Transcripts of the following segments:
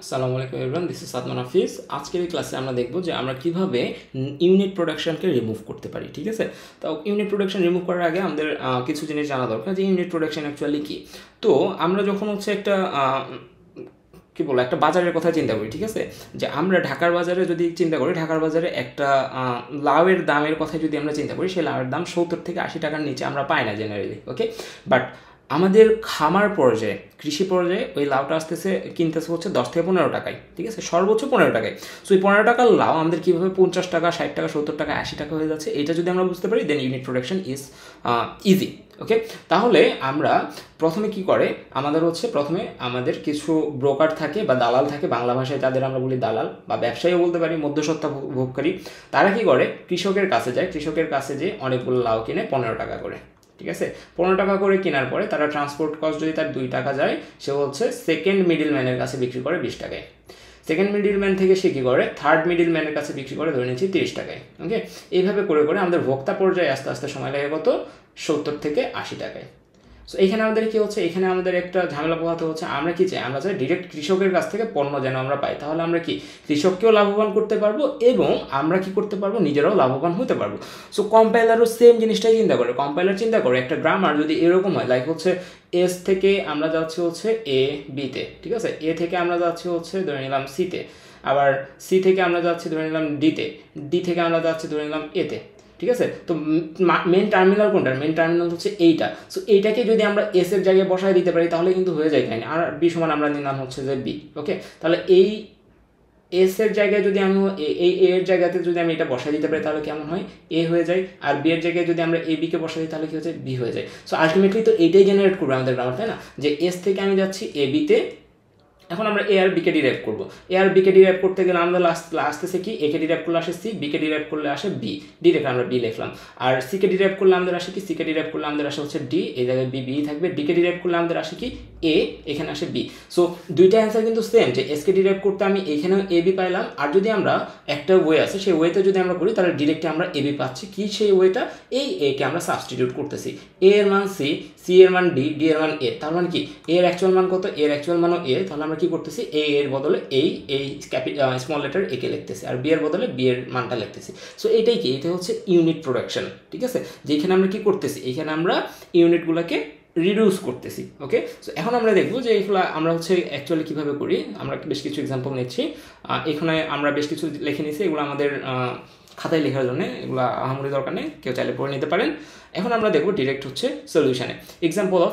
আসসালামু আলাইকুম everyone, this is Sadman হাফিজ। আজকের এই ক্লাসে আমরা দেখব যে আমরা কিভাবে ইউনিট প্রোডাকশনকে রিমুভ করতে পারি। ঠিক আছে, তো ইউনিট প্রোডাকশন রিমুভ করার আগে আমাদের কিছু জিনিস জানা দরকার যে ইউনিট প্রোডাকশন অ্যাকচুয়ালি কী। তো আমরা যখন একটা কী বলবো একটা বাজারের কথা চিন্তা করি, ঠিক আছে, যে আমরা ঢাকার বাজারে যদি চিন্তা করি, ঢাকার বাজারে একটা লাউয়ের দামের কথা যদি আমরা চিন্তা করি, সেই লাউয়ের দাম 70 থেকে 80 টাকার নিচে আমরা পাই না জেনারেলি। ওকে, বাট আমাদের খামার পর্যায়ে, কৃষি পর্যায়ে ওই লাউটা আসতেছে কিনতেছে হচ্ছে 10 থেকে 15 টাকায়, ঠিক আছে, সর্বোচ্চ 15 টাকায়। সো এই 15 টাকার লাউ আমাদের কীভাবে 50 টাকা, 60 টাকা, 70 টাকা, 80 টাকা হয়ে যাচ্ছে, এটা যদি আমরা বুঝতে পারি, দেন ইউনিট প্রোডাকশন ইজ ইজি। ওকে, তাহলে আমরা প্রথমে কি করে, প্রথমে আমাদের কিছু ব্রোকার থাকে বা দালাল থাকে, বাংলা ভাষায় তাদের আমরা বলি দালাল বা ব্যবসায়ীও বলতে পারি, মধ্যস্বত্ব ভোগকারী। তারা কি করে, কৃষকের কাছে যায়, কৃষকের কাছে যে অনেকগুলো লাউ কিনে 15 টাকা করে, ঠিক আছে, 15 টাকা করে কেনার পরে তারা ট্রান্সপোর্ট কস্ট যদি তার 2 টাকা যায়, সে হচ্ছে সেকেন্ড মিডিল ম্যানের কাছে বিক্রি করে 20 টাকায়। সেকেন্ড মিডিল ম্যান থেকে সে কী করে, থার্ড মিডিল ম্যানের কাছে বিক্রি করে ধরে নিচ্ছি 30 টাকায়। ওকে, এইভাবে করে করে আমাদের ভোক্তা পর্যায়ে আস্তে আস্তে সময় লাগে কত, 70 থেকে 80 টাকায়। সো এখানে আমাদের কী হচ্ছে, এখানে আমাদের একটা ঝামেলা পোহাতে হচ্ছে। আমরা কি চাই, আমরা চাই ডিরেক্ট কৃষকের কাছ থেকে পণ্য যেন আমরা পাই, তাহলে আমরা কি কৃষককেও লাভবান করতে পারবো এবং আমরা কি করতে পারবো, নিজেরাও লাভবান হতে পারবো। সো কম্পাইলারও সেম জিনিসটাই চিন্তা করে। কম্পাইলার চিন্তা করে একটা গ্রামার যদি এরকম হয়, লাইক হচ্ছে এস থেকে আমরা যাচ্ছি হচ্ছে এ বিতে, ঠিক আছে, এ থেকে আমরা যাচ্ছি হচ্ছে ধরে নিলাম সিতে, আবার সি থেকে আমরা যাচ্ছি ধরে নিলাম ডিতে, ডি থেকে আমরা যাচ্ছি ধরে নিলাম এতে, ঠিক আছে। তো মেন টার্মিনাল কোনটা, মেন টার্মিনাল হচ্ছে এইটা। সো এইটাকে যদি আমরা এস এর জায়গায় বসায় দিতে পারি তাহলে কিন্তু হয়ে যায়, আর বি সমান আমরা নিলাম হচ্ছে যে বি। ওকে, তাহলে এই এস এর জায়গায় যদি আমি এই এ এর জায়গাতে যদি আমি এটা বসাই দিতে পারি তাহলে কেমন হয়, এ হয়ে যায়, আর বি এর জায়গায় যদি আমরা এ বিকে বসাই দিই তাহলে কি হচ্ছে, বি হয়ে যায়। সো আলটিমেটলি তো এইটাই জেনারেট করবে আমাদের গ্রামার, তাই না, যে এস থেকে আমি যাচ্ছি এ বিতে। এখন আমরা এ আর বিকে ডিরাইভ করবো। এ আর বিকে ডিরাইভ করতে গেলে আমরা আসতেছে কি, একে ডিরাইভ করলে আসে সি, বিকে ডিরাইভ করলে আসে বি, ডি রেখে আমরা বি লিখলাম। আর সিকে ডিরাইভ করলে আমাদের আসে কি, সিকে ডিরাইভ করলে আমাদের আসে হচ্ছে ডি, এই জায়গায় বি বি থাকবে। ডিকে ডিরাইভ করলে আমাদের আসে কি এ, এখানে আসে বি। সো দুইটা অ্যান্সার কিন্তু সেম, যে এসকে ডিরাইভ করতে আমি এখানেও এ বি পাইলাম, আর যদি আমরা একটা ওয়ে আছে সেই ওয়েতে যদি আমরা করি তাহলে ডিরেক্টলি আমরা এ বি পাচ্ছি। কি সেই ওয়েটা, এই একে আমরা সাবস্টিটিউট করতেছি, এ এর মান সি, সি এর মান ডি, ডি এর মান এ। তার মানে কি, এর অ্যাকচুয়াল মান কত, এর অ্যাকচুয়াল মানও এ, তাহলে আমরা কি করতেছি, এ এর বদলে এই স্মল লেটার একে লিখতেছি, আর বি এর বদলে বি এর মানটা লিখতেছি। সো এটাই কি, এটা হচ্ছে ইউনিট প্রোডাকশন, ঠিক আছে, যেখানে আমরা কি করতেছি, এখানে আমরা ইউনিটগুলোকে রিডিউস করতেছি। ওকে, সো এখন আমরা দেখবো যে এগুলো আমরা অ্যাকচুয়ালি কীভাবে করি। আমরা বেশ কিছু এক্সাম্পল নিচ্ছি, এখানে আমরা বেশ কিছু লিখে নিচ্ছি, এগুলো আমাদের খাতায় লেখার জন্য, এগুলো আহামরি দরকার নেই, কেউ চাইলে পড়ে নিতে পারেন। এখন আমরা দেখবো ডিরেক্ট হচ্ছে সলিউশনে, example of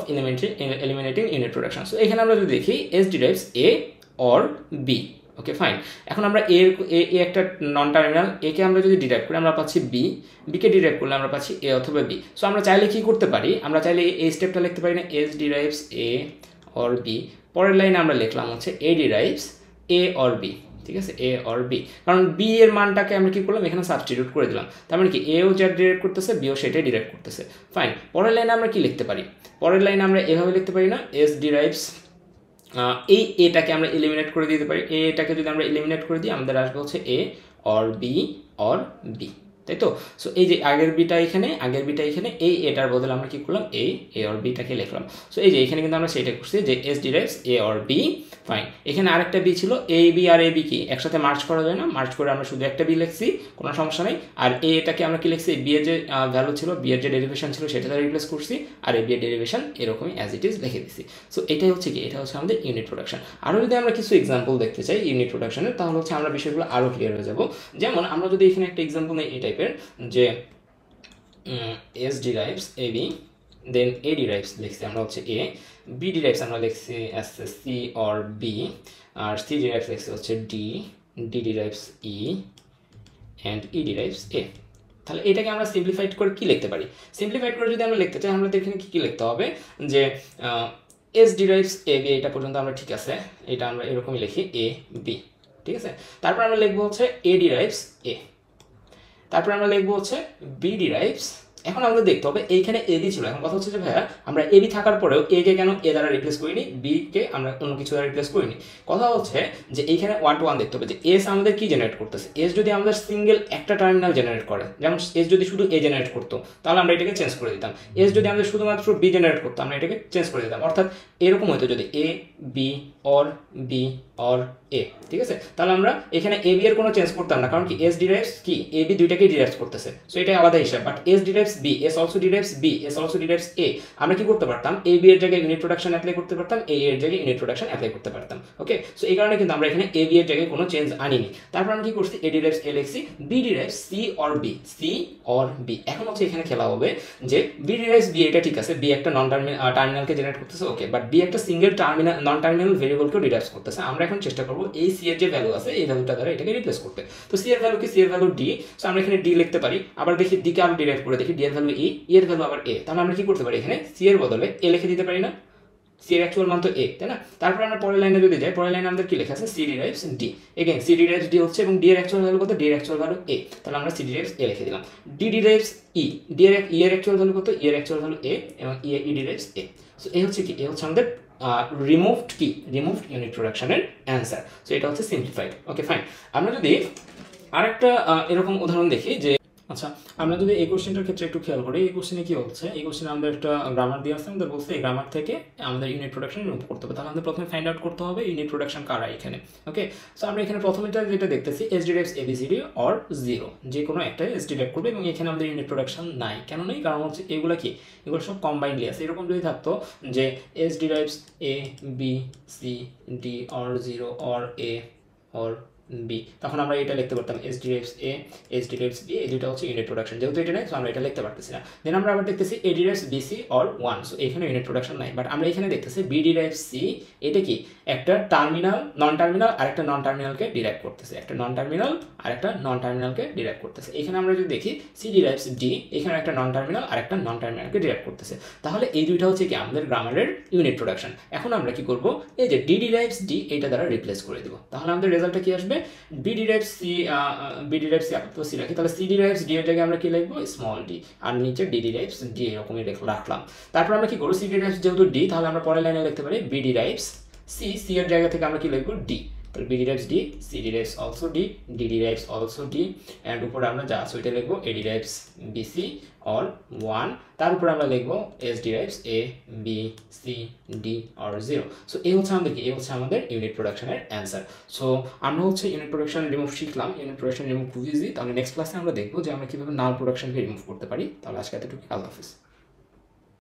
eliminating unit production. So এখানে আমরা যদি দেখি S derives A or B. Okay fine, এখন আমরা এ একটা নন টার্মিনাল, একে আমরা যদি ডিরাইভ করি আমরা পাচ্ছি বি, বিকে ডিরাইভ করলে আমরা পাচ্ছি এ অথবা বি। সো আমরা চাইলে কি করতে পারি, আমরা চাইলে এই স্টেপটা লিখতে পারি না, S derives A or B, পরের লাইনে আমরা লিখলাম হচ্ছে A derives A or B, ঠিক আছে, এ অর বি, কারণ বি এর মানটাকে আমরা কি করলাম, এখানে সাবস্টিটিউট করে দিলাম। তার মানে কি, এও যা ডিরাইভ করতেছে বিও সেটাই ডিরাইভ করতেছে। ফাইন, পরের লাইনে আমরা কি লিখতে পারি, পরের লাইনে আমরা এভাবে লিখতে পারি না, এস ডিরাইভস এই এটাকে আমরা এলিমিনেট করে দিতে পারি, এটাকে যদি আমরা এলিমিনেট করে দিই আমাদের আসবে হচ্ছে এ অর বি অর বি, তাই তো। সো এই যে আগের বিটা এখানে, আগের বিটা এখানে, এই এটার বদলে আমরা কি করলাম, এ অর বিটাকে লিখলাম। সো এই যে এখানে কিন্তু আমরা সেটা করছি যে S derives A or B. Fine, এখানে আরেকটা বি ছিল, A B R A B কি একসাথে মার্চ করা যায় না, মার্চ করে আমরা শুধু একটা বি লিখছি, কোনো সমস্যা নেই। আর এটাকে আমরা কি লিখছি, বি এর যে ভ্যালু ছিল, বি এর যে ডেরিভেশন ছিল সেটাতে রিপ্লেস করছি, আর এ বি এর ডেরিভেশন এরকমই অ্যাজ ইট ইজ লিখে দিচ্ছি। সো এটাই হচ্ছে কি, এটা হচ্ছে আমাদের ইউনিট প্রোডাকশন। আরও যদি আমরা কিছু এক্সাম্পল দেখতে চাই ইউনিট প্রোডাকশনের, তাহলে হচ্ছে আমরা বিষয়গুলো আরও ক্লিয়ার হয়ে যাব। যেমন আমরা যদি এখানে একটা এক্সাম্পল নেই এই টাইপের, যে S derives A B, then A derives লিখছি আমরা হচ্ছে এ, বি ডিরাইভস আমরা লিখছি এস সি অর বি, আর সি ডিরাইভস লিখছি হচ্ছে D, D derives E, and E derives A. তাহলে এটাকে আমরা সিম্পলিফাইড করে কি লিখতে পারি, সিম্পলিফাইড করে যদি আমরা লিখতে চাই আমরা এখানে কী লিখতে হবে, যে এস ডিরাইভস এ বি, এটা পর্যন্ত আমরা ঠিক আছে, এটা আমরা এরকমই লিখি এ বি, ঠিক আছে। তারপর আমরা লিখবো হচ্ছে এ ডিরাইভস এ, তারপর আমরা লিখবো হচ্ছে বি ডিরাইভস। এখন আমাদের দেখতে হবে এইখানে এ বি ছিল, এখন কথা হচ্ছে যে ভাইয়া আমরা এ বি থাকার পরেও এ কে কেন এ দ্বারা রিপ্লেস করিনি, বি কে আমরা অন্য কিছু দ্বারা রিপ্লেস করিনি। কথা হচ্ছে যে এইখানে 1 to 1 দেখতে হবে যে এস আমাদের কি জেনারেট করতেছে। এস যদি আমাদের সিঙ্গেল একটা টার্মিনাল জেনারেট করে, যেমন এস যদি শুধু এ জেনারেট করতো তাহলে আমরা এটাকে চেঞ্জ করে দিতাম, এস যদি আমাদের শুধুমাত্র বি জেনারেট করতো আমরা এটাকে চেঞ্জ করে দিতাম। অর্থাৎ এরকম হতো যদি A be or be or a, ঠিক আছে? তাহলে আমরা এখানে এ বি এর কোনো চেঞ্জ করতাম না, কারণ কি এস ডিরাইভস কি এ বি দুইটাকেই ডিরাইভস করতেছে, সো এটা আলাদা হিসাব। But S derives B, S also derives B, S also derives A. আমরা কি করতে পারতাম, এ বি এর জায়গায় ইউনিট প্রোডাকশন অ্যাপ্লাই করতে পারতাম, এ এর জায়গায় ইউনিট প্রোডাকশন অ্যাপ্লাই করতে পারতাম। ওকে, সো এই কারণে কিন্তু আমরা এখানে এ বি এর জায়গায় কোনো চেঞ্জ আনিনি। তারপর আমরা কি করছি, এ ডিরাইভস এ লিখছি, B derives C or B, C or B. এখন হচ্ছে এখানে খেলা হবে যে বি ডিরাইভস বি, এটা ঠিক আছে, বি একটা নন টার্মিনালকে জেনারেট করতেছে, ওকে, বাট বি একটা single terminal non terminal ভেরিয়েবলকে derives করতেছে। আমরা এখন চেষ্টা করব এই সি এর যে ভ্যালু আছে এই ভ্যালুটা দ্বারা এটাকে রিপ্লেস করতে। তো সি এর ভ্যালু কি, সি এর ভ্যালু ডি, সো আমরা এখানে ডি লিখতে পারি। আবার দেখি ডি কে আরো ডিরাইভ করে দেখি, ডি এর ভ্যালু ই, এর ভ্যালু আবার এ। তাহলে আমরা কি করতে পারি, এখানে সি এর বদলে এ লিখে দিতে পারি না, সি এর অ্যাকচুয়াল মান তো এ, তাই না? তারপর আমরা পরের লাইনে যদি যাই, পরের লাইনে আমাদের কি লেখা আছে, C derives D. Again C derives D হচ্ছে, এবং ডি এর অ্যাকচুয়াল ভ্যালু কত, ডি এর অ্যাকচুয়াল ভ্যালু এ, তাহলে আমরা সি ডিরাইভস এ লিখে দিলাম। ডি ডিরাইভস ই, ডি এর ই এর অ্যাকচুয়াল ভ্যালু কত, ই এর অ্যাকচুয়াল ভ্যালু এ, এবং ই ডিরাইভস এ। সো এই হচ্ছে কি, এই হচ্ছে আমাদের রিমুভড কি, রিমুভড ইউনিট প্রোডাকশনের অ্যান্সার। সো এটা হচ্ছে সিম্পলিফাইড। Okay fine. আমরা যদি আরেকটা এরকম উদাহরণ দেখি যে, আচ্ছা আমরা যদি এই কোশ্চেনটার ক্ষেত্রে একটু খেয়াল করি, এই কোশ্চেনে কি হচ্ছে, এই কোশ্চেনে আমাদের একটা গ্রামার দিয়ে আসছে, আমাদের বলছে এই গ্রামার থেকে আমাদের ইউনিট প্রোডাকশন রিমুভ করতে হবে। তাহলে আমাদের প্রথমে ফাইন্ড আউট করতে হবে ইউনিট প্রোডাকশন কারা এখানে। ওকে, সো আমরা এখানে প্রথমেটা যেটা দেখতেছি, S derives A B C D or zero, যে কোনো একটা এস ডিরাইভ করবে, এবং এখানে আমাদের ইউনিট প্রোডাকশন নাই। কেন নেই, কারণ হচ্ছে এগুলো কি, এগুলো সব কম্বাইন্ডলি আছে। এরকম যদি থাকতো যে S derives A B C D or zero or A or B, তখন আমরা এটা লিখতে পারতাম S derives A, S derives B, এই দুটো হচ্ছে ইউনিট প্রোডাকশন। যেহেতু এটা নাই, সো আমরা এটা লিখতে পারতেছি না। দেন আমরা আবার দেখতেছি A derives BC or one, so এখানে ইউনিট প্রোডাকশন নাই। বাট আমরা এখানে দেখতেছি বি ডিরাইভস সি, এটা কি একটা টার্মিনাল নন টার্মিনাল আর একটা নন টার্মিনালকে ডিরাইভ করতেছে, একটা নন টার্মিনাল আর একটা নন টার্মিনালকে ডিরাইভ করতেছে। এখানে আমরা যদি দেখি সি ডিরাইভস ডি, এখানে একটা নন টার্মিনাল আর একটা নন টার্মিনালকে ডিরাইভ করতেছে। তাহলে এই দুইটা হচ্ছে কি আমাদের গ্রামারের ইউনিট প্রোডাকশন। এখন আমরা কি করব, এই যে ডি ডিরাইভস ডি এইটা দ্বারা রিপ্লেস করে দেব। তাহলে আমাদের রেজাল্টটা কি আসবে, B derives C, B derives C আপাতত সি রাখি, তাহলে সি ডিরাইভস ডি এর জায়গায় আমরা কি লিখবো, স্মল ডি, আর নিচে ডি ডিরাইভস ডি এরকমই রাখলাম। তারপর আমরা কি করব, সি ডিরাইভস যেহেতু ডি, তাহলে আমরা পরের লাইনে লিখতে পারি বি ডিরাইভস সি, সি এর জায়গা থেকে আমরা কি লিখবো, ডি। তাহলে B derives D, C derives also D, D derives also D, and উপরে আমরা যা আছে ওইটা লিখবো A derives BC or one. তার উপরে আমরা লিখবো S derives A B C D or zero. So এই হচ্ছে আমাদের কি, এই হচ্ছে আমাদের ইউনিট প্রোডাকশনের অ্যান্সার। সো আমরা হচ্ছে ইউনিট প্রোডাকশন রিমুভ শিখলাম। ইউনিট প্রোডাকশন রিমুভ খুব ইজি। তাহলে নেক্সট ক্লাসে আমরা দেখবো যে আমরা কীভাবে নাল প্রোডাকশনকে রিমুভ করতে পারি। তাহলে আজকে এতটুকু, আল্লাহ হাফিজ।